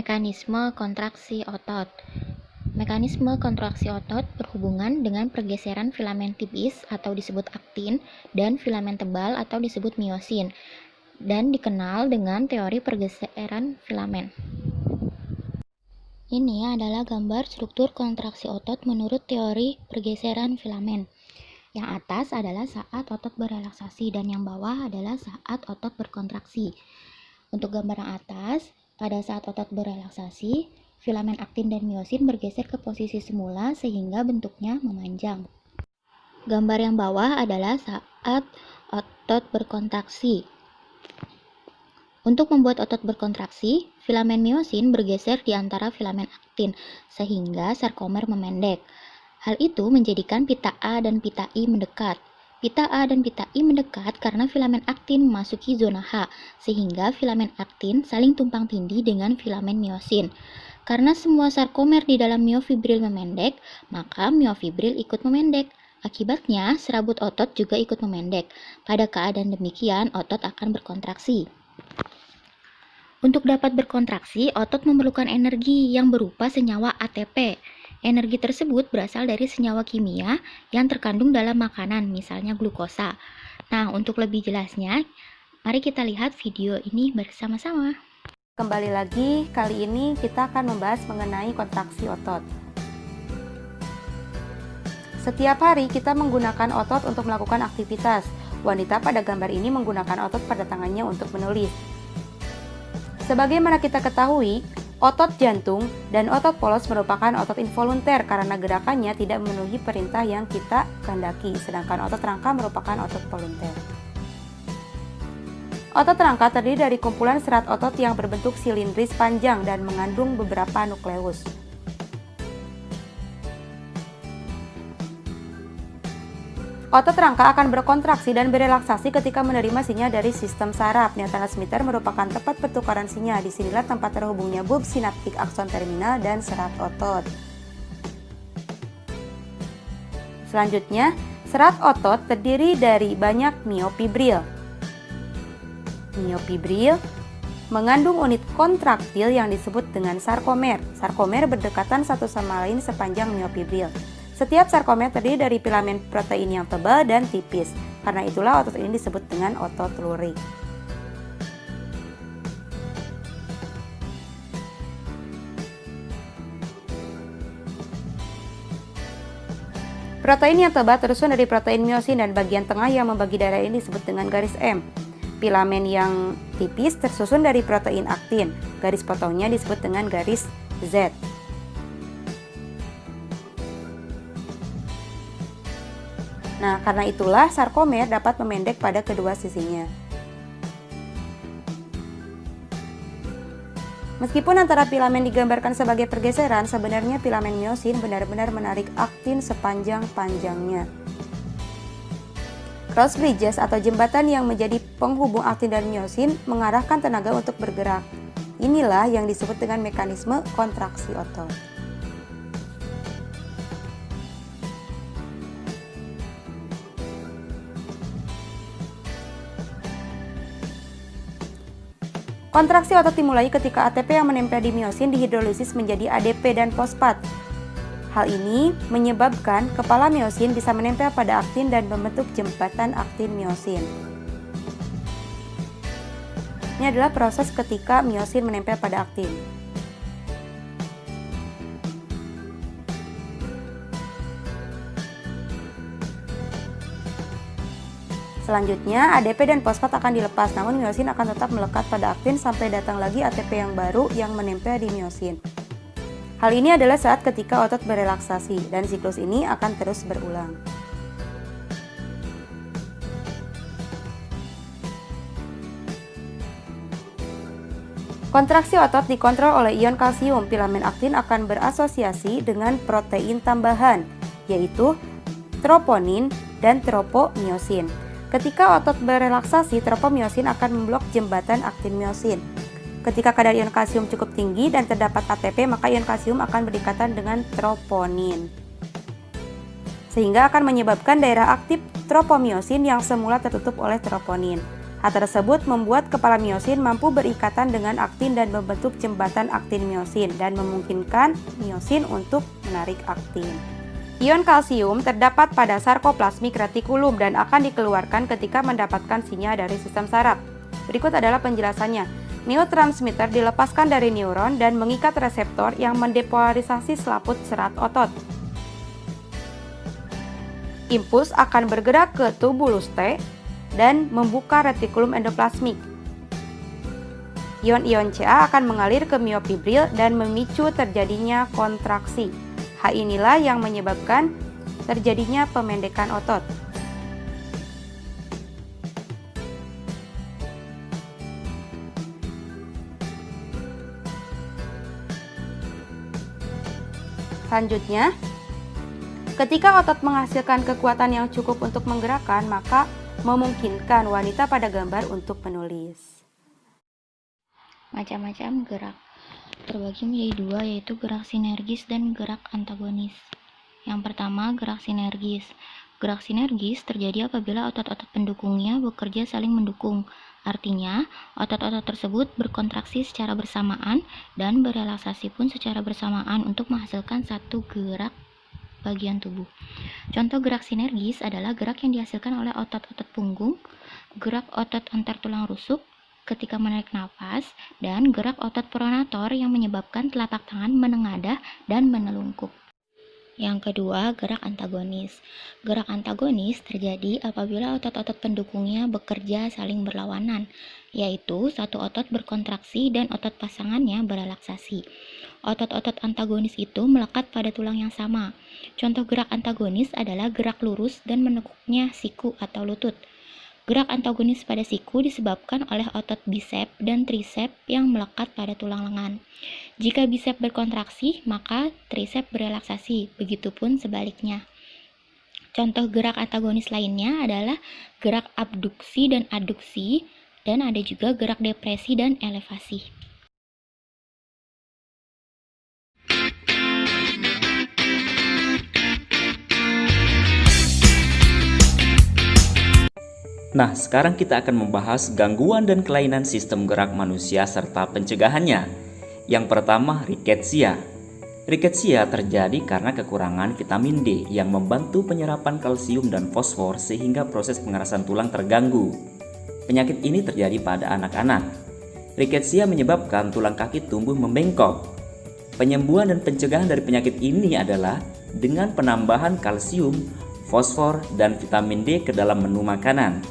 Mekanisme kontraksi otot. Mekanisme kontraksi otot berhubungan dengan pergeseran filamen tipis atau disebut aktin dan filamen tebal atau disebut miosin, dan dikenal dengan teori pergeseran filamen. Ini adalah gambar struktur kontraksi otot menurut teori pergeseran filamen. Yang atas adalah saat otot berelaksasi dan yang bawah adalah saat otot berkontraksi. Untuk gambar yang atas, pada saat otot berelaksasi, filamen aktin dan miosin bergeser ke posisi semula sehingga bentuknya memanjang. Gambar yang bawah adalah saat otot berkontraksi. Untuk membuat otot berkontraksi, filamen miosin bergeser di antara filamen aktin sehingga sarkomer memendek. Hal itu menjadikan pita A dan pita I mendekat. Pita A dan pita I mendekat karena filamen aktin memasuki zona H, sehingga filamen aktin saling tumpang tindih dengan filamen miosin. Karena semua sarkomer di dalam miofibril memendek, maka miofibril ikut memendek. Akibatnya, serabut otot juga ikut memendek. Pada keadaan demikian, otot akan berkontraksi. Untuk dapat berkontraksi, otot memerlukan energi yang berupa senyawa ATP. Energi tersebut berasal dari senyawa kimia yang terkandung dalam makanan, misalnya glukosa. Nah, untuk lebih jelasnya, mari kita lihat video ini bersama-sama. Kembali lagi, kali ini kita akan membahas mengenai kontraksi otot. Setiap hari kita menggunakan otot untuk melakukan aktivitas. Wanita pada gambar ini menggunakan otot pada tangannya untuk menulis. Sebagaimana kita ketahui, otot jantung dan otot polos merupakan otot involunter karena gerakannya tidak memenuhi perintah yang kita kehendaki, sedangkan otot rangka merupakan otot volunter. Otot rangka terdiri dari kumpulan serat otot yang berbentuk silindris panjang dan mengandung beberapa nukleus. Otot rangka akan berkontraksi dan berelaksasi ketika menerima sinyal dari sistem saraf. Neurotransmitter merupakan tempat pertukaran sinyal. Disinilah tempat terhubungnya bulb sinaptik akson terminal dan serat otot. Selanjutnya, serat otot terdiri dari banyak miofibril. Miofibril mengandung unit kontraktil yang disebut dengan sarkomer. Sarkomer berdekatan satu sama lain sepanjang miofibril. Setiap sarkomer terdiri dari filamen protein yang tebal dan tipis. Karena itulah otot ini disebut dengan otot lurik. Protein yang tebal tersusun dari protein miosin dan bagian tengah yang membagi daerah ini disebut dengan garis M. Filamen yang tipis tersusun dari protein aktin. Garis potongnya disebut dengan garis Z. Nah, karena itulah sarkomer dapat memendek pada kedua sisinya. Meskipun antara filamen digambarkan sebagai pergeseran, sebenarnya filamen miosin benar-benar menarik aktin sepanjang-panjangnya. Cross bridges atau jembatan yang menjadi penghubung aktin dan miosin mengarahkan tenaga untuk bergerak. Inilah yang disebut dengan mekanisme kontraksi otot. Kontraksi otot dimulai ketika ATP yang menempel di miosin dihidrolisis menjadi ADP dan fosfat. Hal ini menyebabkan kepala miosin bisa menempel pada aktin dan membentuk jembatan aktin-miosin. Ini adalah proses ketika miosin menempel pada aktin. Selanjutnya, ADP dan fosfat akan dilepas, namun miosin akan tetap melekat pada aktin sampai datang lagi ATP yang baru yang menempel di miosin. Hal ini adalah saat ketika otot berelaksasi, dan siklus ini akan terus berulang. Kontraksi otot dikontrol oleh ion kalsium. Filamen aktin akan berasosiasi dengan protein tambahan, yaitu troponin dan tropomiosin. Ketika otot berelaksasi, tropomiosin akan memblok jembatan aktin-miosin. Ketika kadar ion kalsium cukup tinggi dan terdapat ATP, maka ion kalsium akan berdekatan dengan troponin, sehingga akan menyebabkan daerah aktif tropomiosin yang semula tertutup oleh troponin. Hal tersebut membuat kepala miosin mampu berikatan dengan aktin dan membentuk jembatan aktin-miosin dan memungkinkan miosin untuk menarik aktin. Ion kalsium terdapat pada sarkoplasmik retikulum dan akan dikeluarkan ketika mendapatkan sinyal dari sistem saraf. Berikut adalah penjelasannya. Neurotransmitter dilepaskan dari neuron dan mengikat reseptor yang mendepolarisasi selaput serat otot. Impuls akan bergerak ke tubulus T dan membuka retikulum endoplasmik. Ion-ion Ca akan mengalir ke miofibril dan memicu terjadinya kontraksi. Hal inilah yang menyebabkan terjadinya pemendekan otot. Selanjutnya, ketika otot menghasilkan kekuatan yang cukup untuk menggerakkan, maka memungkinkan wanita pada gambar untuk menulis. Macam-macam gerak terbagi menjadi dua, yaitu gerak sinergis dan gerak antagonis. Yang pertama, gerak sinergis. Gerak sinergis terjadi apabila otot-otot pendukungnya bekerja saling mendukung. Artinya, otot-otot tersebut berkontraksi secara bersamaan dan berelaksasi pun secara bersamaan untuk menghasilkan satu gerak bagian tubuh. Contoh gerak sinergis adalah gerak yang dihasilkan oleh otot-otot punggung, gerak otot antar tulang rusuk ketika menarik nafas, dan gerak otot pronator yang menyebabkan telapak tangan menengadah dan menelungkup. Yang kedua, gerak antagonis. Gerak antagonis terjadi apabila otot-otot pendukungnya bekerja saling berlawanan, yaitu satu otot berkontraksi dan otot pasangannya berelaksasi. Otot-otot antagonis itu melekat pada tulang yang sama. Contoh gerak antagonis adalah gerak lurus dan menekuknya siku atau lutut. Gerak antagonis pada siku disebabkan oleh otot bisep dan trisep yang melekat pada tulang lengan. Jika bisep berkontraksi, maka trisep berelaksasi, begitupun sebaliknya. Contoh gerak antagonis lainnya adalah gerak abduksi dan aduksi, dan ada juga gerak depresi dan elevasi. Nah, sekarang kita akan membahas gangguan dan kelainan sistem gerak manusia serta pencegahannya. Yang pertama, riketsia. Riketsia terjadi karena kekurangan vitamin D yang membantu penyerapan kalsium dan fosfor sehingga proses pengerasan tulang terganggu. Penyakit ini terjadi pada anak-anak. Riketsia menyebabkan tulang kaki tumbuh membengkok. Penyembuhan dan pencegahan dari penyakit ini adalah dengan penambahan kalsium, fosfor, dan vitamin D ke dalam menu makanan.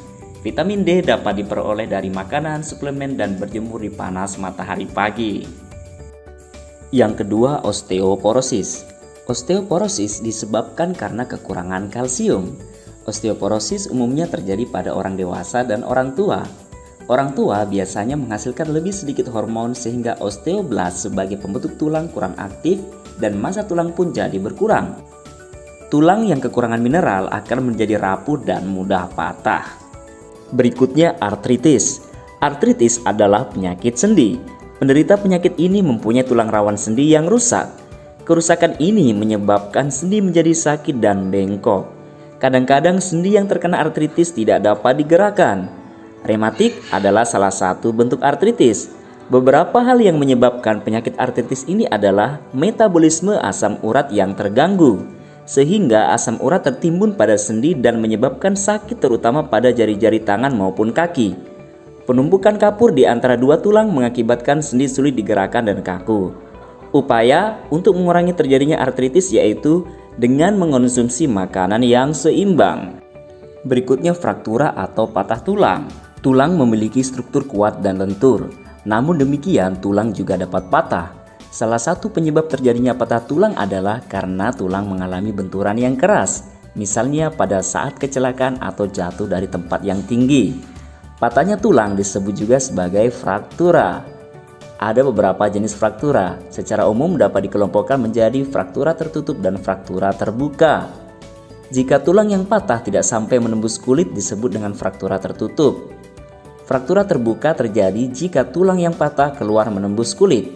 Vitamin D dapat diperoleh dari makanan, suplemen, dan berjemur di panas matahari pagi. Yang kedua, osteoporosis. Osteoporosis disebabkan karena kekurangan kalsium. Osteoporosis umumnya terjadi pada orang dewasa dan orang tua. Orang tua biasanya menghasilkan lebih sedikit hormon sehingga osteoblast sebagai pembentuk tulang kurang aktif dan massa tulang pun jadi berkurang. Tulang yang kekurangan mineral akan menjadi rapuh dan mudah patah. Berikutnya, artritis. Artritis adalah penyakit sendi. Penderita penyakit ini mempunyai tulang rawan sendi yang rusak. Kerusakan ini menyebabkan sendi menjadi sakit dan bengkok. Kadang-kadang sendi yang terkena artritis tidak dapat digerakkan. Rematik adalah salah satu bentuk artritis. Beberapa hal yang menyebabkan penyakit artritis ini adalah metabolisme asam urat yang terganggu, sehingga asam urat tertimbun pada sendi dan menyebabkan sakit terutama pada jari-jari tangan maupun kaki. Penumpukan kapur di antara dua tulang mengakibatkan sendi sulit digerakkan dan kaku. Upaya untuk mengurangi terjadinya artritis yaitu dengan mengonsumsi makanan yang seimbang. Berikutnya, fraktura atau patah tulang. Tulang memiliki struktur kuat dan lentur, namun demikian tulang juga dapat patah. Salah satu penyebab terjadinya patah tulang adalah karena tulang mengalami benturan yang keras, misalnya pada saat kecelakaan atau jatuh dari tempat yang tinggi. Patahnya tulang disebut juga sebagai fraktura. Ada beberapa jenis fraktura, secara umum dapat dikelompokkan menjadi fraktura tertutup dan fraktura terbuka. Jika tulang yang patah tidak sampai menembus kulit disebut dengan fraktura tertutup. Fraktura terbuka terjadi jika tulang yang patah keluar menembus kulit.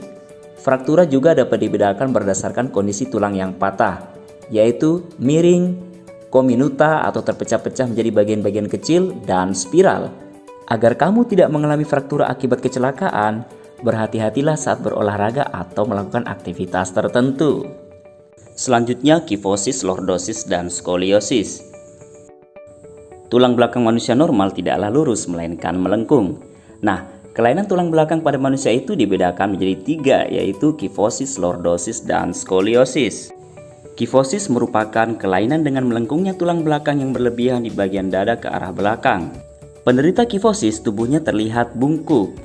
Fraktura juga dapat dibedakan berdasarkan kondisi tulang yang patah, yaitu miring, kominuta atau terpecah-pecah menjadi bagian-bagian kecil, dan spiral. Agar kamu tidak mengalami fraktur akibat kecelakaan, berhati-hatilah saat berolahraga atau melakukan aktivitas tertentu. Selanjutnya, kifosis, lordosis, dan skoliosis. Tulang belakang manusia normal tidaklah lurus melainkan melengkung. Nah, kelainan tulang belakang pada manusia itu dibedakan menjadi 3, yaitu kifosis, lordosis, dan skoliosis. Kifosis merupakan kelainan dengan melengkungnya tulang belakang yang berlebihan di bagian dada ke arah belakang. Penderita kifosis tubuhnya terlihat bungkuk.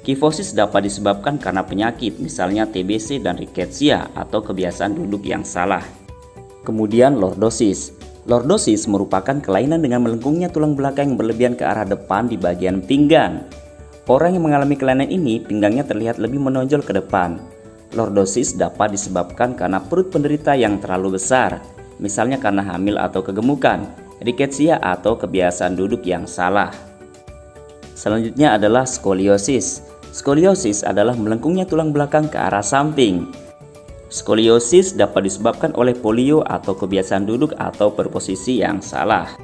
Kifosis dapat disebabkan karena penyakit, misalnya TBC dan rickettsia atau kebiasaan duduk yang salah. Kemudian lordosis. Lordosis merupakan kelainan dengan melengkungnya tulang belakang yang berlebihan ke arah depan di bagian pinggang. Orang yang mengalami kelainan ini, pinggangnya terlihat lebih menonjol ke depan. Lordosis dapat disebabkan karena perut penderita yang terlalu besar, misalnya karena hamil atau kegemukan, rickettsia atau kebiasaan duduk yang salah. Selanjutnya adalah skoliosis. Skoliosis adalah melengkungnya tulang belakang ke arah samping. Skoliosis dapat disebabkan oleh polio atau kebiasaan duduk atau berposisi yang salah.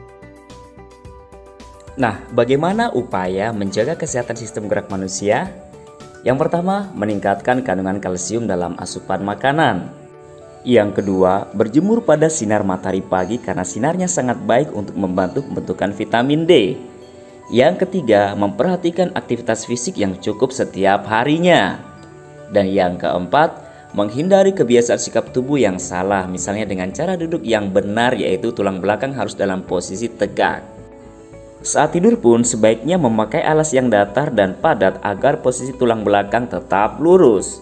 Nah, bagaimana upaya menjaga kesehatan sistem gerak manusia? Yang pertama, meningkatkan kandungan kalsium dalam asupan makanan. Yang kedua, berjemur pada sinar matahari pagi karena sinarnya sangat baik untuk membantu pembentukan vitamin D. Yang ketiga, memperhatikan aktivitas fisik yang cukup setiap harinya. Dan yang keempat, menghindari kebiasaan sikap tubuh yang salah, misalnya dengan cara duduk yang benar, yaitu tulang belakang harus dalam posisi tegak. Saat tidur pun sebaiknya memakai alas yang datar dan padat agar posisi tulang belakang tetap lurus.